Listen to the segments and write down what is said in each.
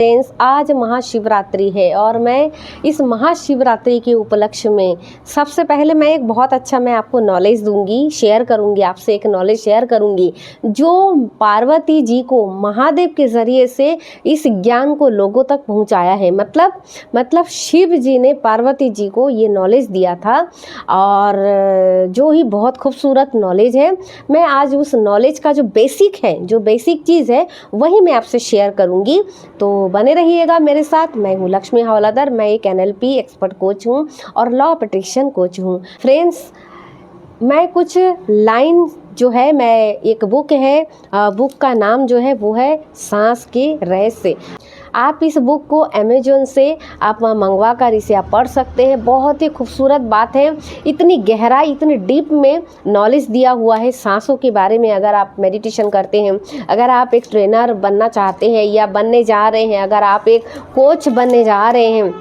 Friends, आज महाशिवरात्रि है और मैं इस महाशिवरात्रि के उपलक्ष्य में सबसे पहले मैं एक बहुत अच्छा मैं आपको नॉलेज दूंगी, शेयर करूंगी, आपसे एक नॉलेज शेयर करूंगी जो पार्वती जी को महादेव के ज़रिए से इस ज्ञान को लोगों तक पहुंचाया है। मतलब शिव जी ने पार्वती जी को ये नॉलेज दिया था और जो ही बहुत खूबसूरत नॉलेज है। मैं आज उस नॉलेज का जो बेसिक चीज़ है वही मैं आपसे शेयर करूँगी, तो बने रहिएगा मेरे साथ। मैं हूँ लक्ष्मी हवालादर, मैं एक NLP एक्सपर्ट कोच हूँ और लॉ ऑफ अट्रैक्शन कोच हूँ। फ्रेंड्स, मैं कुछ लाइन जो है, मैं एक बुक है, बुक का नाम जो है वो है सांस के रहस्य। आप इस बुक को अमेज़न से आप मंगवा कर इसे आप पढ़ सकते हैं। बहुत ही खूबसूरत बात है, इतनी गहराई, इतनी डीप में नॉलेज दिया हुआ है सांसों के बारे में। अगर आप मेडिटेशन करते हैं, अगर आप एक ट्रेनर बनना चाहते हैं या बनने जा रहे हैं, अगर आप एक कोच बनने जा रहे हैं,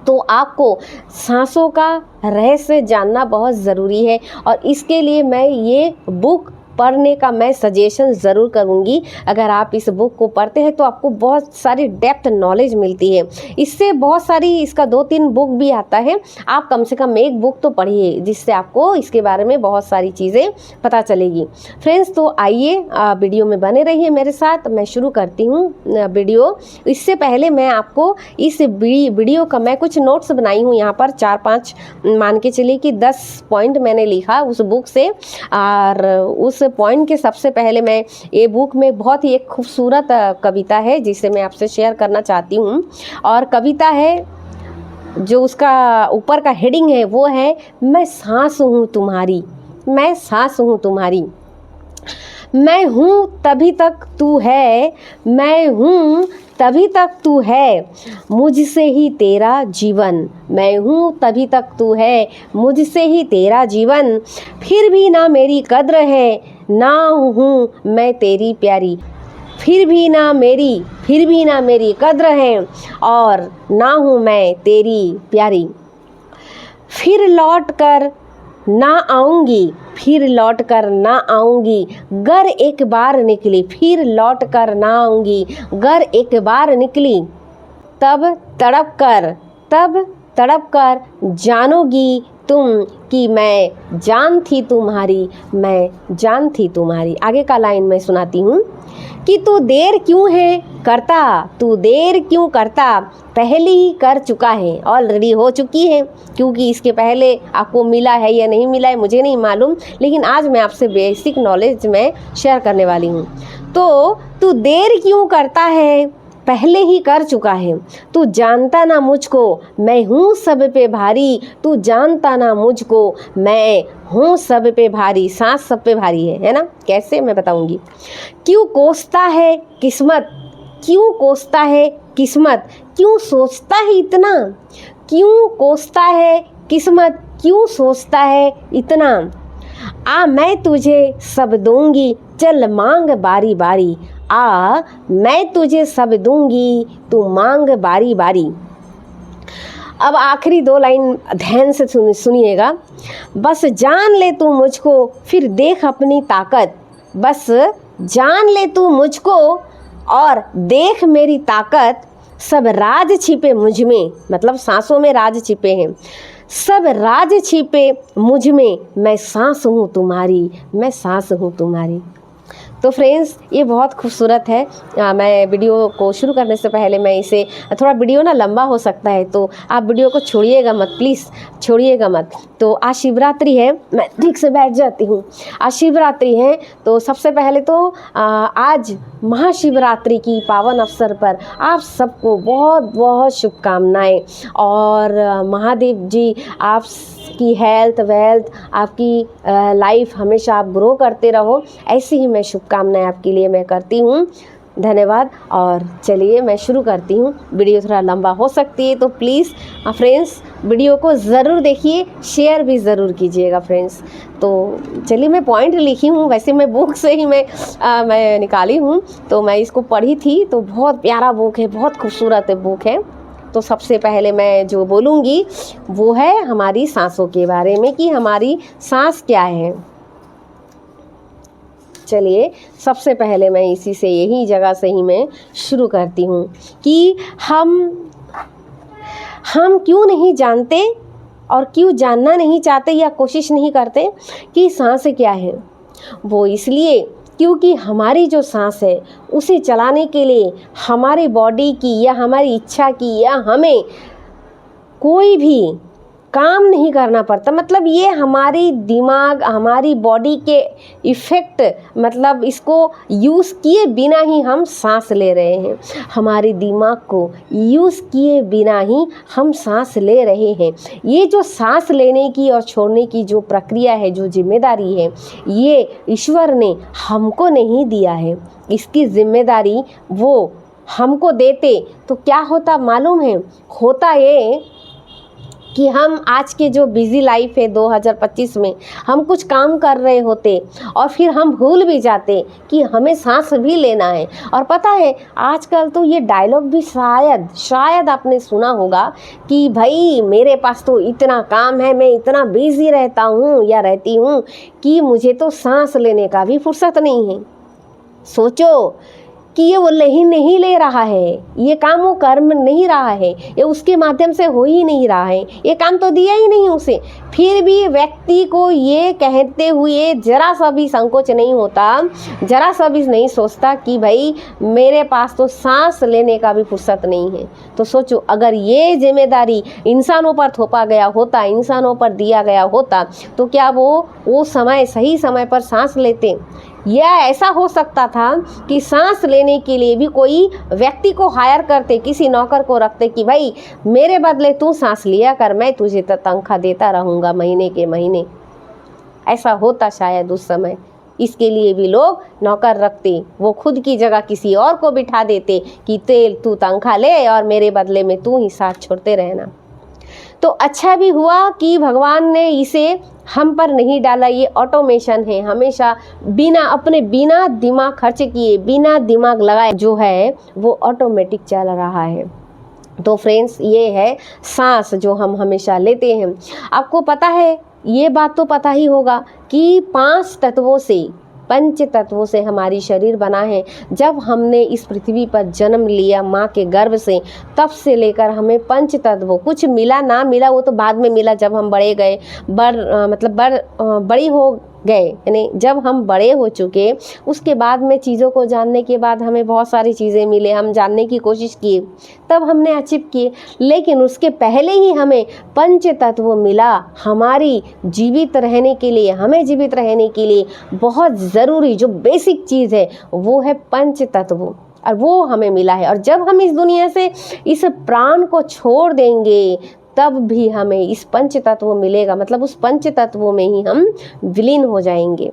तो आपको सांसों का रहस्य जानना बहुत ज़रूरी है। और इसके लिए मैं ये बुक पढ़ने का मैं सजेशन ज़रूर करूँगी। अगर आप इस बुक को पढ़ते हैं तो आपको बहुत सारी डेप्थ नॉलेज मिलती है। इससे बहुत सारी, इसका 2-3 बुक भी आता है, आप कम से कम एक बुक तो पढ़िए जिससे आपको इसके बारे में बहुत सारी चीज़ें पता चलेगी। फ्रेंड्स, तो आइए वीडियो में बने रहिए मेरे साथ। मैं शुरू करती हूँ वीडियो। इससे पहले मैं आपको इस वीडियो का मैं कुछ नोट्स बनाई हूँ यहाँ पर 4-5, मान के चलिए कि 10 पॉइंट मैंने लिखा उस बुक से। और उस पॉइंट के सबसे पहले मैं ये बुक में बहुत ही एक खूबसूरत कविता है जिसे मैं आपसे शेयर करना चाहती हूँ। और कविता है जो उसका ऊपर का हेडिंग है वो है, मैं सांस हूँ तुम्हारी, मैं सांस हूँ तुम्हारी। मैं हूँ तभी तक तू है, मैं हूँ तभी तक तू है, मुझसे ही तेरा जीवन। मैं हूँ तभी तक तू है, मुझसे ही तेरा जीवन। फिर भी ना मेरी कद्र है, ना हूँ मैं तेरी प्यारी। फिर भी ना मेरी कद्र है और ना हूँ मैं तेरी प्यारी। फिर लौट कर ना आऊँगी, फिर लौट कर ना आऊँगी, गर एक बार निकली। फिर लौट कर ना आऊँगी, गर एक बार निकली। तब तड़प कर जानोगी तुम कि मैं जान थी तुम्हारी, मैं जान थी तुम्हारी। आगे का लाइन मैं सुनाती हूँ कि तू देर क्यों करता, पहले ही कर चुका है, ऑलरेडी हो चुकी है। क्योंकि इसके पहले आपको मिला है या नहीं मिला है मुझे नहीं मालूम, लेकिन आज मैं आपसे बेसिक नॉलेज में शेयर करने वाली हूँ। तो तू देर क्यों करता है, पहले ही कर चुका है। तू जानता ना मुझको, मैं हूँ सब पे भारी। तू जानता ना मुझको, मैं हूँ सब पे भारी। सांस सब पे भारी है ना? कैसे, मैं बताऊंगी। क्यों कोसता है किस्मत, क्यों सोचता है इतना, क्यों कोसता है किस्मत, क्यों सोचता है इतना। आ मैं तुझे सब दूंगी, चल मांग बारी बारी। आ मैं तुझे सब दूंगी, तू मांग बारी बारी। अब आखिरी 2 लाइन ध्यान से सुनिएगा। बस जान ले तू मुझको, फिर देख अपनी ताकत। बस जान ले तू मुझको और देख मेरी ताकत। सब राज छिपे मुझ में, मतलब सांसों में राज छिपे हैं। सब राज छिपे मुझ में, मैं सांस हूँ तुम्हारी, मैं सांस हूँ तुम्हारी। तो फ्रेंड्स, ये बहुत खूबसूरत है। मैं वीडियो को शुरू करने से पहले मैं इसे, थोड़ा वीडियो ना लंबा हो सकता है तो आप वीडियो को छोड़िएगा मत, प्लीज़ छोड़िएगा मत। तो आज शिवरात्रि है, मैं ठीक से बैठ जाती हूँ। आज शिवरात्रि है तो सबसे पहले तो आज महाशिवरात्रि की पावन अवसर पर आप सबको बहुत बहुत शुभकामनाएँ। और महादेव जी आपकी हेल्थ वेल्थ, आपकी लाइफ हमेशा आप ग्रो करते रहो, ऐसी ही मैं शुभकामनाएं आपके लिए मैं करती हूँ। धन्यवाद। और चलिए मैं शुरू करती हूँ। वीडियो थोड़ा लंबा हो सकती है तो प्लीज़ फ्रेंड्स वीडियो को ज़रूर देखिए, शेयर भी ज़रूर कीजिएगा फ्रेंड्स। तो चलिए, मैं पॉइंट लिखी हूँ, वैसे मैं बुक से ही मैं निकाली हूँ, तो मैं इसको पढ़ी थी। तो बहुत प्यारा बुक है, बहुत खूबसूरत बुक है। तो सबसे पहले मैं जो बोलूँगी वो है हमारी सांसों के बारे में कि हमारी सांस क्या है। चलिए सबसे पहले मैं इसी से, यही जगह से ही मैं शुरू करती हूँ कि हम क्यों नहीं जानते और क्यों जानना नहीं चाहते या कोशिश नहीं करते कि सांस क्या है। वो इसलिए क्योंकि हमारी जो सांस है उसे चलाने के लिए हमारी बॉडी की या हमारी इच्छा की या हमें कोई भी काम नहीं करना पड़ता। मतलब ये हमारी दिमाग, हमारी बॉडी के इफ़ेक्ट, मतलब इसको यूज़ किए बिना ही हम सांस ले रहे हैं। हमारे दिमाग को यूज़ किए बिना ही हम सांस ले रहे हैं। ये जो सांस लेने की और छोड़ने की जो प्रक्रिया है, जो जिम्मेदारी है, ये ईश्वर ने हमको नहीं दिया है। इसकी जिम्मेदारी वो हमको देते तो क्या होता मालूम है? होता ये कि हम आज के जो बिज़ी लाइफ है 2025 में हम कुछ काम कर रहे होते और फिर हम भूल भी जाते कि हमें सांस भी लेना है। और पता है आजकल तो ये डायलॉग भी शायद आपने सुना होगा कि भाई मेरे पास तो इतना काम है, मैं इतना बिज़ी रहता हूँ या रहती हूँ कि मुझे तो सांस लेने का भी फुर्सत नहीं है। सोचो कि ये वो नहीं ले रहा है, ये काम वो कर्म नहीं रहा है, ये उसके माध्यम से हो ही नहीं रहा है, ये काम तो दिया ही नहीं उसे। फिर भी व्यक्ति को ये कहते हुए जरा सा भी संकोच नहीं होता, जरा सा भी नहीं सोचता कि भाई मेरे पास तो सांस लेने का भी फुर्सत नहीं है। तो सोचो अगर ये जिम्मेदारी इंसानों पर थोपा गया होता, इंसानों पर दिया गया होता, तो क्या वो समय सही समय पर सांस लेते? या ऐसा हो सकता था कि सांस लेने के लिए भी कोई व्यक्ति को हायर करते, किसी नौकर को रखते कि भाई मेरे बदले तू सांस लिया कर, मैं तुझे तो तनख्वाह देता रहूँगा महीने के महीने। ऐसा होता शायद उस समय। इसके लिए भी लोग नौकर रखते, वो खुद की जगह किसी और को बिठा देते कि तू तनख्वाह ले और मेरे बदले में तू ही साथ छोड़ते रहना। तो अच्छा भी हुआ कि भगवान ने इसे हम पर नहीं डाला। ये ऑटोमेशन है, हमेशा बिना दिमाग खर्च किए, बिना दिमाग लगाए जो है वो ऑटोमेटिक चल रहा है। तो फ्रेंड्स ये है सांस जो हम हमेशा लेते हैं। आपको पता है, ये बात तो पता ही होगा कि 5 तत्वों से, पंच तत्वों से हमारी शरीर बना है। जब हमने इस पृथ्वी पर जन्म लिया माँ के गर्भ से, तब से लेकर हमें पंच तत्वों, कुछ मिला ना मिला वो तो बाद में मिला, जब हम बड़े गए, बड़ी हो गए, यानी जब हम बड़े हो चुके, उसके बाद में चीज़ों को जानने के बाद हमें बहुत सारी चीज़ें मिले, हम जानने की कोशिश किए, तब हमने अचीव किए। लेकिन उसके पहले ही हमें पंच तत्व मिला। हमारी जीवित रहने के लिए, हमें जीवित रहने के लिए बहुत ज़रूरी जो बेसिक चीज़ है वो है पंच तत्व, और वो हमें मिला है। और जब हम इस दुनिया से इस प्राण को छोड़ देंगे तब भी हमें इस पंच तत्व मिलेगा, मतलब उस पंच तत्वों में ही हम विलीन हो जाएंगे।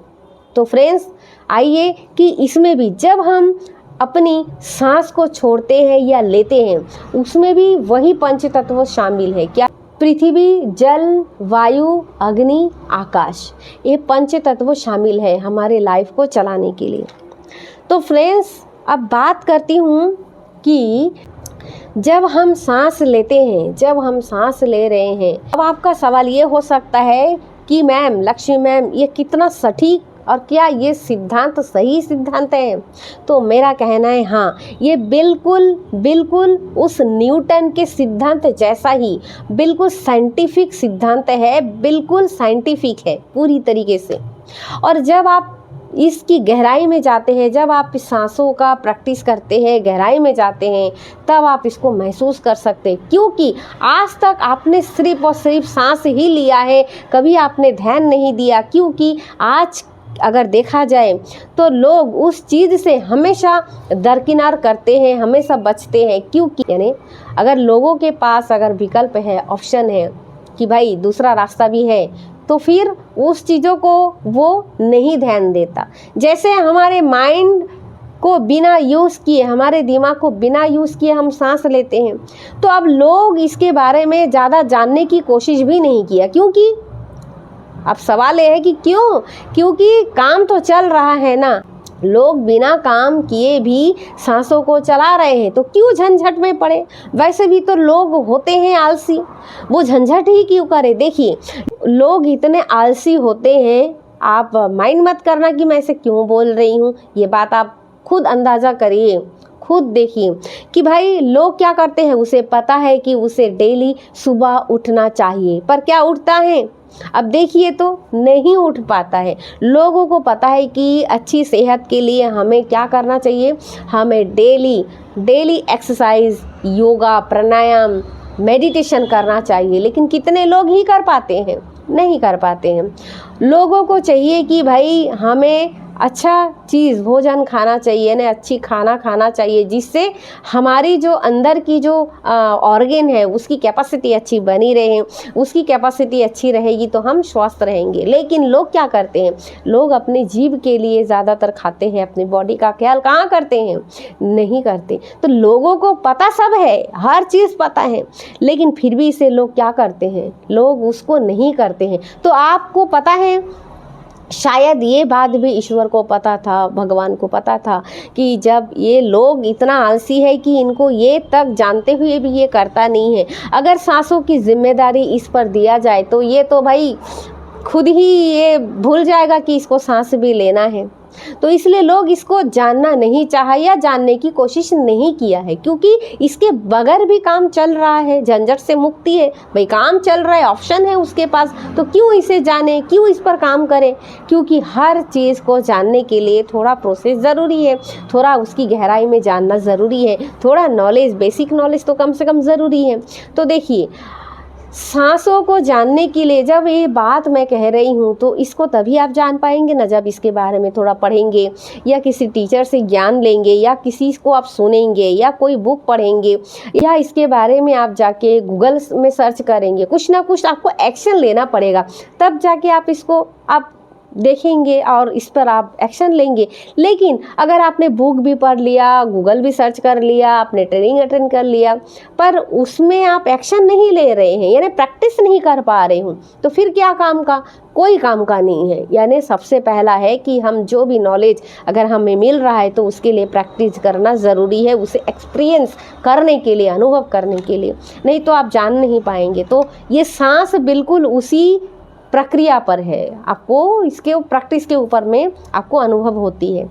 तो फ्रेंड्स आइए कि इसमें भी जब हम अपनी सांस को छोड़ते हैं या लेते हैं, उसमें भी वही पंच तत्व शामिल है। क्या? पृथ्वी, जल, वायु, अग्नि, आकाश, ये पंच तत्व शामिल है हमारे लाइफ को चलाने के लिए। तो फ्रेंड्स अब बात करती हूँ कि जब हम सांस लेते हैं, जब हम सांस ले रहे हैं, अब आपका सवाल ये हो सकता है कि मैम, लक्ष्मी मैम, ये कितना सटीक और क्या ये सिद्धांत सही सिद्धांत है? तो मेरा कहना है हाँ, ये बिल्कुल उस न्यूटन के सिद्धांत जैसा ही बिल्कुल साइंटिफिक सिद्धांत है, बिल्कुल साइंटिफिक है पूरी तरीके से। और जब आप इसकी गहराई में जाते हैं, जब आप इस सांसों का प्रैक्टिस करते हैं, गहराई में जाते हैं, तब आप इसको महसूस कर सकते हैं। क्योंकि आज तक आपने सिर्फ और सिर्फ सांस ही लिया है, कभी आपने ध्यान नहीं दिया। क्योंकि आज अगर देखा जाए तो लोग उस चीज़ से हमेशा दरकिनार करते हैं, हमेशा बचते हैं। क्योंकि यानी अगर लोगों के पास अगर विकल्प है, ऑप्शन है कि भाई दूसरा रास्ता भी है, तो फिर उस चीज़ों को वो नहीं ध्यान देता। जैसे हमारे माइंड को बिना यूज़ किए, हमारे दिमाग को बिना यूज़ किए हम सांस लेते हैं, तो अब लोग इसके बारे में ज़्यादा जानने की कोशिश भी नहीं किया। क्योंकि अब सवाल ये है कि क्यों? क्योंकि काम तो चल रहा है ना, लोग बिना काम किए भी सांसों को चला रहे हैं, तो क्यों झंझट में पड़े? वैसे भी तो लोग होते हैं आलसी, वो झंझट ही क्यों करे? देखिए लोग इतने आलसी होते हैं आप माइंड मत करना कि मैं ऐसे क्यों बोल रही हूँ, ये बात आप खुद अंदाज़ा करिए, खुद देखिए कि भाई लोग क्या करते हैं। उसे पता है कि उसे डेली सुबह उठना चाहिए, पर क्या उठता है? अब देखिए तो नहीं उठ पाता है। लोगों को पता है कि अच्छी सेहत के लिए हमें क्या करना चाहिए, हमें डेली एक्सरसाइज, योगा, प्राणायाम, मेडिटेशन करना चाहिए, लेकिन कितने लोग ही कर पाते हैं? नहीं कर पाते हैं। लोगों को चाहिए कि भाई हमें अच्छा चीज़ भोजन खाना चाहिए ना, अच्छी खाना खाना चाहिए, जिससे हमारी जो अंदर की जो ऑर्गन है उसकी कैपेसिटी अच्छी बनी रहे, उसकी कैपेसिटी अच्छी रहेगी तो हम स्वस्थ रहेंगे। लेकिन लोग क्या करते हैं, लोग अपने जीभ के लिए ज़्यादातर खाते हैं, अपनी बॉडी का ख्याल कहाँ करते हैं? नहीं करते। तो लोगों को पता सब है, हर चीज़ पता है, लेकिन फिर भी इसे लोग क्या करते हैं, लोग उसको नहीं करते हैं। तो आपको पता है, शायद ये बात भी ईश्वर को पता था, भगवान को पता था कि जब ये लोग इतना आलसी है कि इनको ये तक जानते हुए भी ये करता नहीं है। अगर सांसों की जिम्मेदारी इस पर दिया जाए तो ये तो भाई खुद ही ये भूल जाएगा कि इसको सांस भी लेना है। तो इसलिए लोग इसको जानना नहीं चाहा या जानने की कोशिश नहीं किया है, क्योंकि इसके बगैर भी काम चल रहा है, झंझट से मुक्ति है। भाई काम चल रहा है, ऑप्शन है उसके पास, तो क्यों इसे जाने, क्यों इस पर काम करें? क्योंकि हर चीज़ को जानने के लिए थोड़ा प्रोसेस ज़रूरी है, थोड़ा उसकी गहराई में जानना ज़रूरी है, थोड़ा नॉलेज, बेसिक नॉलेज तो कम से कम ज़रूरी है। तो देखिए, सांसों को जानने के लिए जब ये बात मैं कह रही हूँ तो इसको तभी आप जान पाएंगे ना जब इसके बारे में थोड़ा पढ़ेंगे, या किसी टीचर से ज्ञान लेंगे, या किसी को आप सुनेंगे, या कोई बुक पढ़ेंगे, या इसके बारे में आप जाके गूगल में सर्च करेंगे। कुछ ना कुछ आपको एक्शन लेना पड़ेगा, तब जाके आप इसको आप देखेंगे और इस पर आप एक्शन लेंगे। लेकिन अगर आपने बुक भी पढ़ लिया, गूगल भी सर्च कर लिया, आपने ट्रेनिंग अटेंड कर लिया, पर उसमें आप एक्शन नहीं ले रहे हैं, यानी प्रैक्टिस नहीं कर पा रहे हूँ, तो फिर क्या काम का? कोई काम का नहीं है। यानी सबसे पहला है कि हम जो भी नॉलेज अगर हमें मिल रहा है तो उसके लिए प्रैक्टिस करना ज़रूरी है, उसे एक्सपीरियंस करने के लिए, अनुभव करने के लिए, नहीं तो आप जान नहीं पाएंगे। तो ये सांस बिल्कुल उसी प्रक्रिया पर है, आपको इसके प्रैक्टिस के ऊपर में आपको अनुभव होती है।